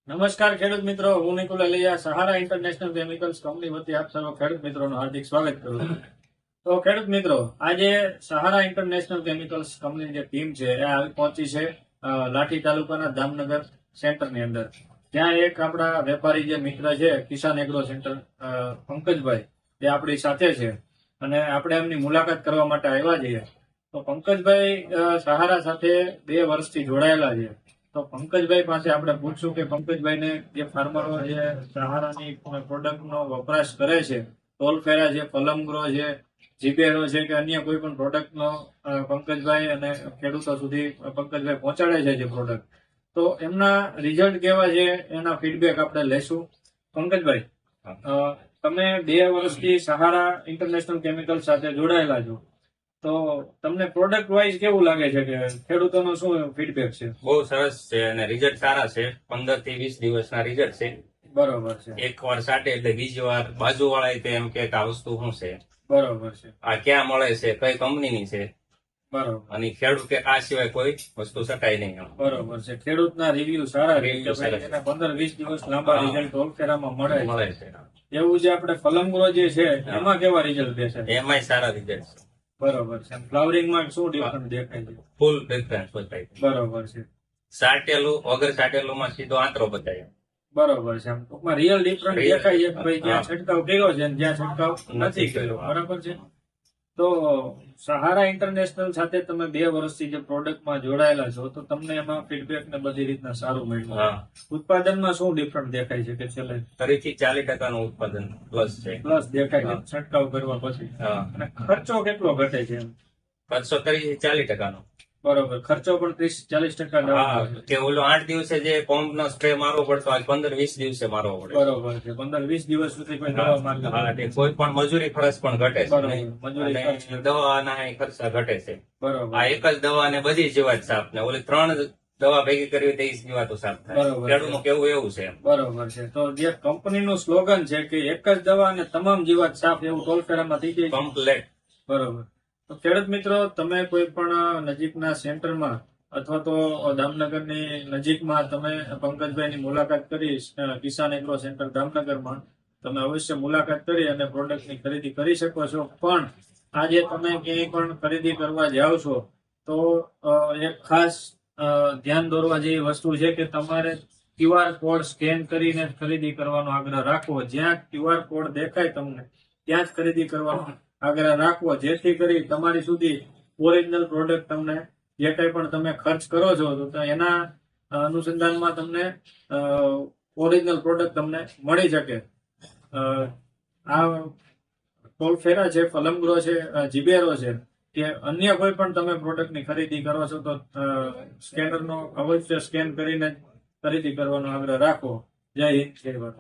નમસ્કાર ખેડૂત મિત્રો, હું નિકુલ અલિયા સહારા ઇન્ટરનેશનલ કેમિકલ્સ કંપની વતી આપ સર્વ ખેડૂત મિત્રોનું હાર્દિક સ્વાગત કરું છું. તો ખેડૂત મિત્રો, આજે સહારા ઇન્ટરનેશનલ કેમિકલ્સ કંપની જે ટીમ છે એ આવી પહોંચી છે લાઠી તાલુકાના દામનગર સેન્ટરની અંદર. ત્યાં એક આપણા વેપારી જે મિત્ર છે કિસાન એગ્રો સેન્ટર પંકજભાઈ, તે આપણી સાથે છે અને આપણે એમની મુલાકાત કરવા માટે આવ્યા છીએ. તો પંકજભાઈ સહારા સાથે 2 વર્ષથી જોડાયેલા છે. તો પંકજભાઈ પાસે આપણે પૂછશું કે પંકજભાઈને જે ફાર્મરો જે સહારાની પ્રોડક્ટનો વપરાશ કરે છે, ટોલફેરા છે, ફલમગ્રો છે, જીબેરો છે કે અન્ય કોઈ પણ પ્રોડક્ટનો પંકજભાઈ અને ખેડૂતો સુધી પંકજભાઈ પહોંચાડે છે જે પ્રોડક્ટ, તો એમના રિઝલ્ટ કેવા છે એના ફીડબેક આપણે લેશું. પંકજભાઈ, તમે 2 વર્ષથી સહારા ઇન્ટરનેશનલ કેમિકલ સાથે જોડાયેલા છો, તો તમને પ્રોડક્ટ વાઇઝ કેવું લાગે છે કે ખેડૂતોનો શું ફીડબેક છે? બહુ સરસ છે અને રિઝલ્ટ સારા છે. 15 થી 20 દિવસના રિઝલ્ટ છે. બરોબર છે. એક વાર સાટે એટલે બીજી વાર બાજુ વાળા એમ કે આ વસ્તુ શું છે, બરોબર છે. આ ક્યાં મળે છે, કઈ કંપનીની છે, બરોબર. અને ખેડૂત કે આ સિવાય કોઈ વસ્તુ શકાય નહીં. બરોબર છે. ખેડૂતના રિવ્યુ સારા છે કે ભાઈ એને 15-20 દિવસ લાંબા રિઝલ્ટ ઓલફેરામાં મળે છે. એવું જે આપણે ફલમગ્રો જે છે એમાં કેવા રિઝલ્ટ દેશે? એમાંય સારા રિઝલ્ટ છે. બરોબર છે. ફ્લાવરિંગમાં શું ડિફરન્સ દેખાય છે? ફૂલ ડિફરન્સ બતાય. બરોબર છે. સાટેલું વગર સાટેલું માં સીધો આંતરો બતાય. બરોબર છે. ટૂંકમાં રિયલ ડિફરન્સ દેખાય છે કે ભાઈ જ્યાં છંટકાવ કર્યો છે અને જ્યાં છંટકાવ નથી કર્યો. બરાબર છે. તો સહારા ઇન્ટરનેશનલ સાથે તમે 2 વર્ષથી જે પ્રોડક્ટમાં જોડાયેલા છો, તો તમને એમાં ફીડબેક ને બધી રીતના સારું મળ્યું. ઉત્પાદનમાં શું ડિફરન્ટ દેખાય છે કે છેલ્લે 30 થી 40% નું ઉત્પાદન પ્લસ છે. પ્લસ દેખાય છે છંટકાવ કરવા પછી? અને ખર્ચો કેટલો ઘટે છે? ખર્ચો 30 થી 40% નો. બરોબર. ખર્ચો પણ 30-40% કે ઓલો 8 દિવસે જે પંપ નો સ્પ્રે મારવો પડતો આજ 15-20 દિવસે મારવો પડે. બરોબર છે. 15-20 દિવસ સુધી કોઈ દવા મારવી કોઈ પણ મજૂરી ખર્ચ પણ ઘટે છે. મજૂરી અને દવાના ખર્ચા ઘટે છે. બરોબર. આ એક જ દવા ને બધી જીવાત સાફ ને ઓલી 3 દવા ભેગી કરવી તો એ જીવાતો સાફ થાય. બરોબર. ખેડૂતનું કેવું એવું છે. બરોબર છે. તો જે કંપનીનું સ્લોગન છે કે એક જ દવા અને તમામ જીવાત સાફ, એવું ટોલફેરામાં થઈ જાય. કમ્પ્લેટ. બરોબર. તો ખેડૂત મિત્રો, તમે કોઈ પણ નજીકના સેન્ટરમાં અથવા તો દામનગરની નજીકમાં તમે પંકજભાઈની મુલાકાત કરી, કિસાન એગ્રો સેન્ટર દામનગરમાં તમે અવશ્ય મુલાકાત કરી અને પ્રોડક્ટની ખરીદી કરી શકો છો. પણ આજે તમે ક્યાંય પણ ખરીદી કરવા જાઓ છો તો એક ખાસ ધ્યાન દોરવા જેવી વસ્તુ છે કે તમારે QR કોડ સ્કેન કરીને ખરીદી કરવાનો આગ્રહ રાખવો. જ્યાં QR કોડ દેખાય તમને ત્યાં જ ખરીદી કરવાનો આગ્રહ રાખવો, જેથી કરી તમારી સુધી ઓરિજિનલ પ્રોડક્ટ તમને જે કંઈ પણ તમે ખર્ચ કરો છો તો એના અનુસંધાનમાં તમને ઓરિજિનલ પ્રોડક્ટ તમને મળી શકે. આ ટોલફેરા છે, ફલમગ્રો છે, જીબેરો છે કે અન્ય કોઈ પણ તમે પ્રોડક્ટની ખરીદી કરો છો તો સ્કેનરનો અવશ્ય સ્કેન કરીને ખરીદી કરવાનો આગ્રહ રાખો. જય હિન્દ, જય ભારત.